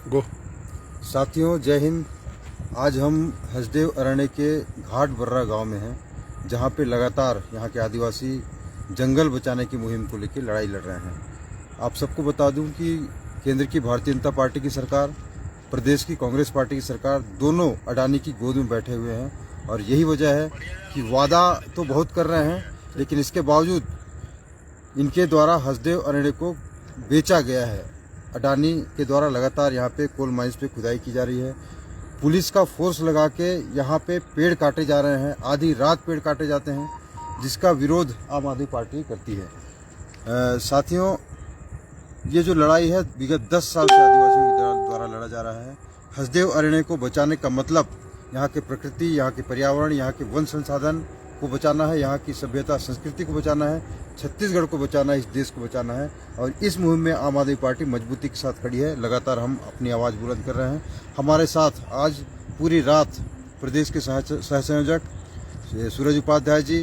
गो। साथियों, जय हिंद। आज हम हसदेव अरण्य के घाट बर्रा गांव में हैं, जहां पे लगातार यहां के आदिवासी जंगल बचाने की मुहिम को लेकर लड़ाई लड़ रहे हैं। आप सबको बता दूं कि केंद्र की भारतीय जनता पार्टी की सरकार, प्रदेश की कांग्रेस पार्टी की सरकार दोनों अडानी की गोद में बैठे हुए हैं और यही वजह है कि वादा तो बहुत कर रहे हैं, लेकिन इसके बावजूद इनके द्वारा हसदेव अरण्य को बेचा गया है। अडानी के द्वारा लगातार यहाँ पे कोल माइंस पे खुदाई की जा रही है। पुलिस का फोर्स लगा के यहाँ पे पेड़ काटे जा रहे हैं, आधी रात पेड़ काटे जाते हैं, जिसका विरोध आम आदमी पार्टी करती है। साथियों, ये जो लड़ाई है विगत 10 साल से आदिवासियों के द्वारा लड़ा जा रहा है। हसदेव अरण्य को बचाने का मतलब यहाँ के प्रकृति, यहाँ के पर्यावरण, यहाँ के वन संसाधन को बचाना है, यहाँ की सभ्यता संस्कृति को बचाना है, छत्तीसगढ़ को बचाना है, इस देश को बचाना है। और इस मुहिम में आम आदमी पार्टी मजबूती के साथ खड़ी है। लगातार हम अपनी आवाज़ बुलंद कर रहे हैं। हमारे साथ आज पूरी रात प्रदेश के सह संयोजक सूरज उपाध्याय जी,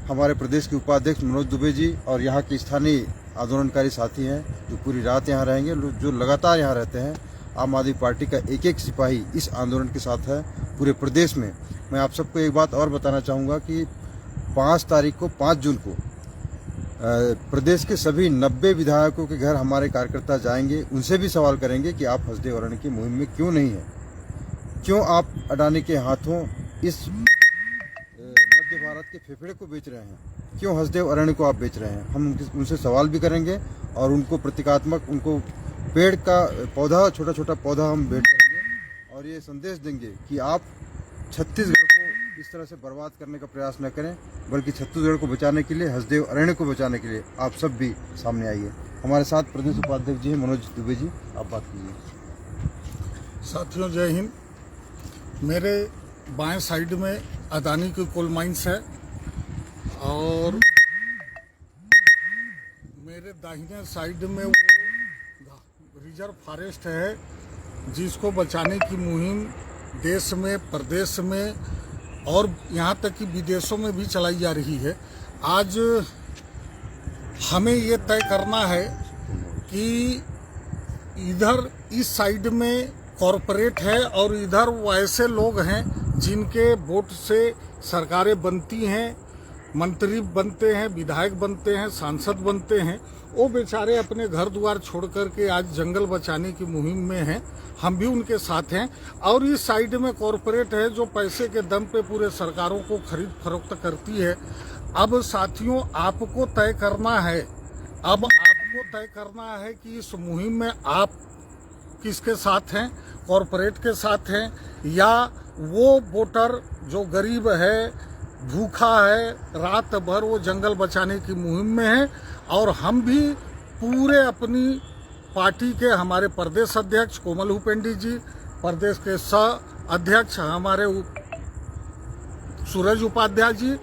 हमारे प्रदेश के उपाध्यक्ष मनोज दुबे जी और यहाँ के स्थानीय आंदोलनकारी साथी हैं जो पूरी रात यहाँ रहेंगे, जो लगातार यहाँ रहते हैं। आम आदमी पार्टी का एक एक सिपाही इस आंदोलन के साथ है पूरे प्रदेश में। मैं आप सबको एक बात और बताना चाहूँगा कि 5 जून को प्रदेश के सभी 90 विधायकों के घर हमारे कार्यकर्ता जाएंगे, उनसे भी सवाल करेंगे कि आप हसदेव अरण्य की मुहिम में क्यों नहीं हैं, क्यों आप अडानी के हाथों इस मध्य भारत के फेफड़े को बेच रहे हैं, क्यों हसदेव अरण्य को आप बेच रहे हैं। हम उनसे सवाल भी करेंगे और उनको प्रतीकात्मक, उनको पेड़ का पौधा, छोटा छोटा पौधा हम भेंट करेंगे और ये संदेश देंगे कि आप छत्तीसगढ़ को इस तरह से बर्बाद करने का प्रयास न करें, बल्कि छत्तीसगढ़ को बचाने के लिए, हसदेव अरण्य को बचाने के लिए आप सब भी सामने आइए। हमारे साथ प्रदेश उपाध्यक्ष जी हैं मनोज दुबे जी, आप बात कीजिए। साथियों, जय हिंद। मेरे बाएं साइड में अडानी की कोल माइंस है और मेरे दाहिने साइड में वो रिजर्व फॉरेस्ट है, जिसको बचाने की मुहिम देश में, प्रदेश में और यहाँ तक कि विदेशों में भी चलाई जा रही है। आज हमें ये तय करना है कि इधर इस साइड में कॉरपोरेट है और इधर वैसे लोग हैं जिनके वोट से सरकारें बनती हैं, मंत्री बनते हैं, विधायक बनते हैं, सांसद बनते हैं। वो बेचारे अपने घर द्वार छोड़ कर के आज जंगल बचाने की मुहिम में हैं। हम भी उनके साथ हैं। और इस साइड में कॉरपोरेट है जो पैसे के दम पे पूरे सरकारों को खरीद फरोख्त करती है। अब साथियों, आपको तय करना है, अब आपको तय करना है कि इस मुहिम में आप किसके साथ हैं, कॉरपोरेट के साथ हैं या वो वोटर जो गरीब है, भूखा है, रात भर वो जंगल बचाने की मुहिम में है। और हम भी पूरे अपनी पार्टी के, हमारे प्रदेश अध्यक्ष कोमल हुपेंडी जी, प्रदेश के सह अध्यक्ष हमारे सूरज उपाध्याय जी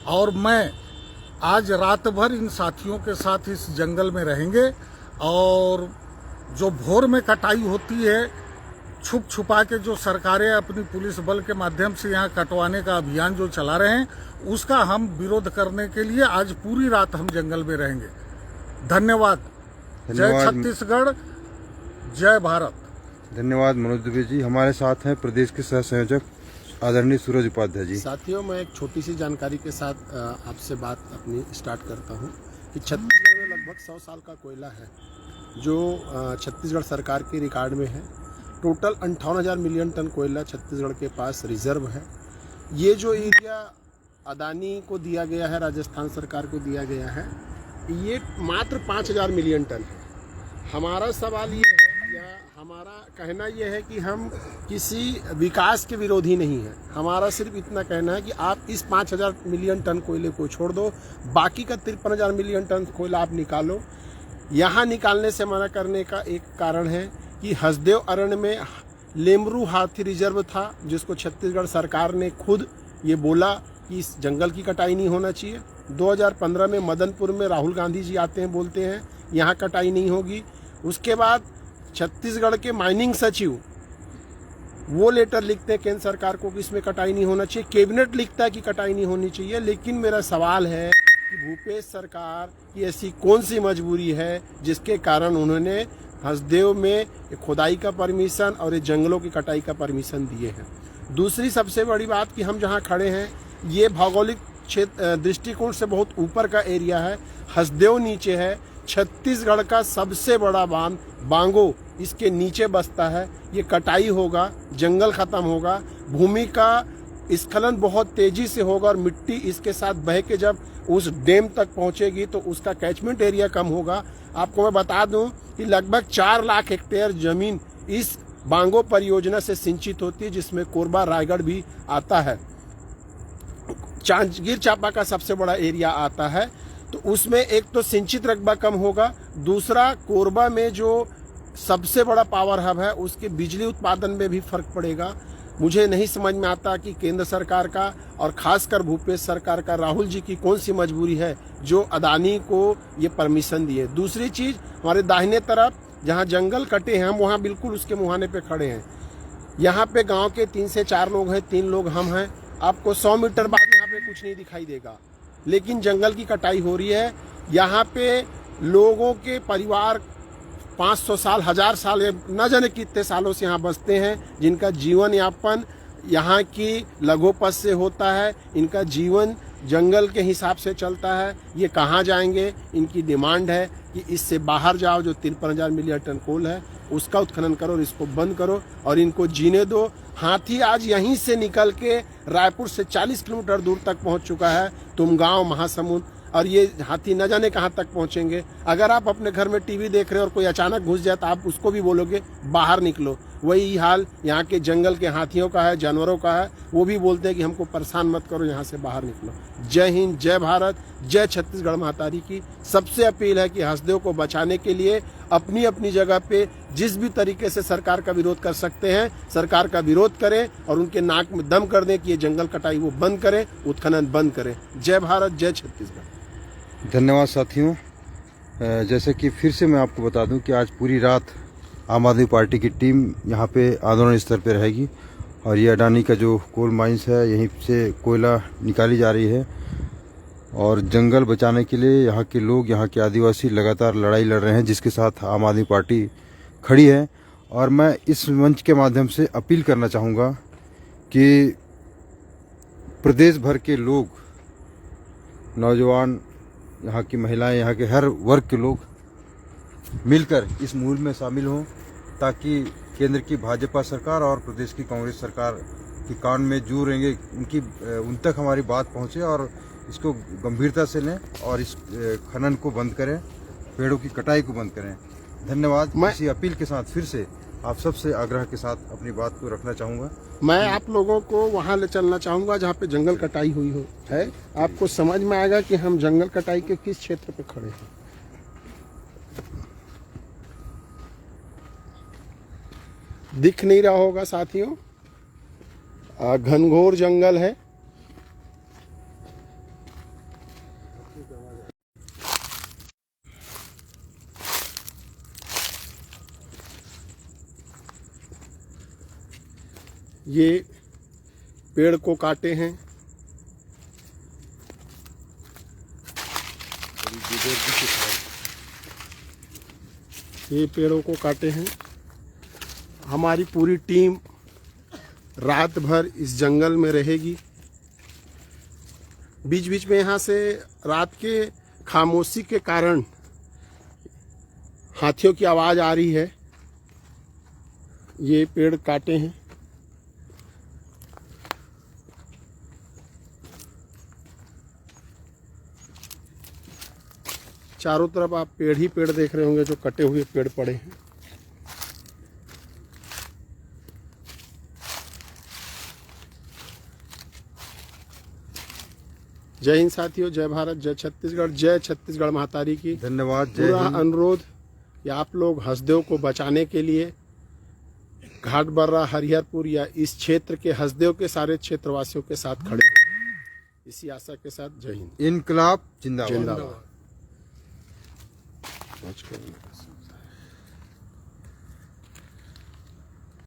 और मैं आज रात भर इन साथियों के साथ इस जंगल में रहेंगे। और जो भोर में कटाई होती है, छुप छुपा के जो सरकारें अपनी पुलिस बल के माध्यम से यहाँ कटवाने का अभियान जो चला रहे हैं, उसका हम विरोध करने के लिए आज पूरी रात हम जंगल में रहेंगे। धन्यवाद। जय छत्तीसगढ़, जय भारत। धन्यवाद मनोज दुबे जी। हमारे साथ हैं प्रदेश के सह संयोजक आदरणीय सूरज उपाध्याय जी। साथियों, मैं एक छोटी सी जानकारी के साथ आपसे बात अपनी स्टार्ट करता हूँ कि छत्तीसगढ़ में लगभग 100 साल का कोयला है जो छत्तीसगढ़ सरकार के रिकॉर्ड में है। टोटल 58,000 मिलियन टन कोयला छत्तीसगढ़ के पास रिजर्व है। ये जो एरिया अडानी को दिया गया है, राजस्थान सरकार को दिया गया है, ये मात्र 5,000 मिलियन टन है। हमारा सवाल ये है या हमारा कहना ये है कि हम किसी विकास के विरोधी नहीं हैं। हमारा सिर्फ इतना कहना है कि आप इस 5,000 मिलियन टन कोयले को छोड़ दो, बाकी का 53,000 मिलियन टन कोयला आप निकालो। यहाँ निकालने से मना करने का एक कारण है कि हसदेव अरण्य में लेमरू हाथी रिजर्व था, जिसको छत्तीसगढ़ सरकार ने खुद ये बोला कि इस जंगल की कटाई नहीं होना चाहिए। 2015 में मदनपुर में राहुल गांधी जी आते हैं, बोलते हैं यहाँ कटाई नहीं होगी। उसके बाद छत्तीसगढ़ के माइनिंग सचिव वो लेटर लिखते हैं केंद्र सरकार को कि इसमें कटाई नहीं होना चाहिए। कैबिनेट लिखता है कि कटाई नहीं होनी चाहिए। लेकिन मेरा सवाल है कि भूपेश सरकार की ऐसी कौन सी मजबूरी है जिसके कारण उन्होंने हसदेव में खुदाई का परमिशन और ये जंगलों की कटाई का परमिशन दिए हैं। दूसरी सबसे बड़ी बात कि हम जहाँ खड़े हैं ये भौगोलिक क्षेत्र दृष्टिकोण से बहुत ऊपर का एरिया है। हसदेव नीचे है, छत्तीसगढ़ का सबसे बड़ा बांध बांगो इसके नीचे बसता है। ये कटाई होगा, जंगल खत्म होगा, भूमि का स्खलन बहुत तेजी से होगा और मिट्टी इसके साथ बह के जब उस डैम तक पहुंचेगी तो उसका कैचमेंट एरिया कम होगा। आपको मैं बता दूं कि लगभग 4 लाख हेक्टेयर जमीन इस बांगो परियोजना से सिंचित होती है, जिसमें कोरबा रायगढ़ भी आता है। जांजगीर चांपा का सबसे बड़ा एरिया आता है। तो उसमें एक तो सिंचित रकबा कम होगा, दूसरा कोरबा में जो सबसे बड़ा पावर हब है उसके बिजली उत्पादन में भी फर्क पड़ेगा। मुझे नहीं समझ में आता कि केंद्र सरकार का और खासकर भूपेश सरकार का, राहुल जी की कौन सी मजबूरी है जो अदानी को ये परमिशन दिए। दूसरी चीज, हमारे दाहिने तरफ जहाँ जंगल कटे हैं हम वहाँ बिल्कुल उसके मुहाने पे खड़े हैं। यहाँ पे गांव के 3 से 4 लोग हैं, 3 लोग हम हैं। आपको 100 मीटर बाद यहाँ पे कुछ नहीं दिखाई देगा, लेकिन जंगल की कटाई हो रही है। यहाँ पे लोगों के परिवार 500 साल 1000 साल न जाने कितने सालों से यहाँ बसते हैं, जिनका जीवन यापन यहाँ की लघोपज से होता है। इनका जीवन जंगल के हिसाब से चलता है। ये कहाँ जाएंगे? इनकी डिमांड है कि इससे बाहर जाओ, जो 53,000 मिलियन टन कोल है उसका उत्खनन करो और इसको बंद करो और इनको जीने दो। हाथी आज यहीं से निकल के रायपुर से 40 किलोमीटर दूर तक पहुंच चुका है, तुमगांव, महासमुंद, और ये हाथी न जाने कहां तक पहुंचेंगे। अगर आप अपने घर में टीवी देख रहे हो और कोई अचानक घुस जाए तो आप उसको भी बोलोगे बाहर निकलो। वही हाल यहाँ के जंगल के हाथियों का है, जानवरों का है। वो भी बोलते हैं कि हमको परेशान मत करो, यहाँ से बाहर निकलो। जय हिंद, जय भारत, जय छत्तीसगढ़ महातारी की सबसे अपील है कि हसदेव को बचाने के लिए अपनी अपनी जगह पे जिस भी तरीके से सरकार का विरोध कर सकते हैं सरकार का विरोध करें और उनके नाक में दम कर दें कि ये जंगल कटाई वो बंद करें, उत्खनन बंद करें। जय भारत, जय छत्तीसगढ़। धन्यवाद साथियों। जैसे कि फिर से मैं आपको बता दूं कि आज पूरी रात आम आदमी पार्टी की टीम यहाँ पे आंदोलन स्तर पे रहेगी और ये अडानी का जो कोल माइंस है यहीं से कोयला निकाली जा रही है और जंगल बचाने के लिए यहाँ के लोग, यहाँ के आदिवासी लगातार लड़ाई लड़ रहे हैं, जिसके साथ आम आदमी पार्टी खड़ी है। और मैं इस मंच के माध्यम से अपील करना चाहूँगा कि प्रदेश भर के लोग, नौजवान, यहाँ की महिलाएं, यहाँ के हर वर्ग के लोग मिलकर इस मुहिम में शामिल हों ताकि केंद्र की भाजपा सरकार और प्रदेश की कांग्रेस सरकार के कान में जू रहेंगे, उन तक हमारी बात पहुँचे और इसको गंभीरता से लें और इस खनन को बंद करें, पेड़ों की कटाई को बंद करें। धन्यवाद। इसी अपील के साथ फिर से आप सबसे आग्रह के साथ अपनी बात को रखना चाहूँगा। मैं आप लोगों को वहाँ ले चलना चाहूँगा जहाँ पे जंगल कटाई हुई हो है। आपको समझ में आएगा कि हम जंगल कटाई के किस क्षेत्र पे खड़े हैं। दिख नहीं रहा होगा साथियों, घनघोर जंगल है। ये पेड़ को काटे हैं, ये पेड़ों को काटे हैं। हमारी पूरी टीम रात भर इस जंगल में रहेगी। बीच बीच में यहाँ से रात के खामोशी के कारण हाथियों की आवाज़ आ रही है। ये पेड़ काटे हैं। चारों तरफ आप पेड़ ही पेड़ देख रहे होंगे, जो कटे हुए पेड़ पड़े हैं। जय हिंद साथियों, जय भारत, जय छत्तीसगढ़, जय छत्तीसगढ़ महातारी की। धन्यवाद। पूरा अनुरोध कि आप लोग हसदेव को बचाने के लिए घाट बर्रा, हरिहरपुर या इस क्षेत्र के हसदेव के सारे क्षेत्रवासियों के साथ खड़े हैं। इसी आशा के साथ जय हिंद। इनकलाब जिंदाबाद। जिंदाबाद।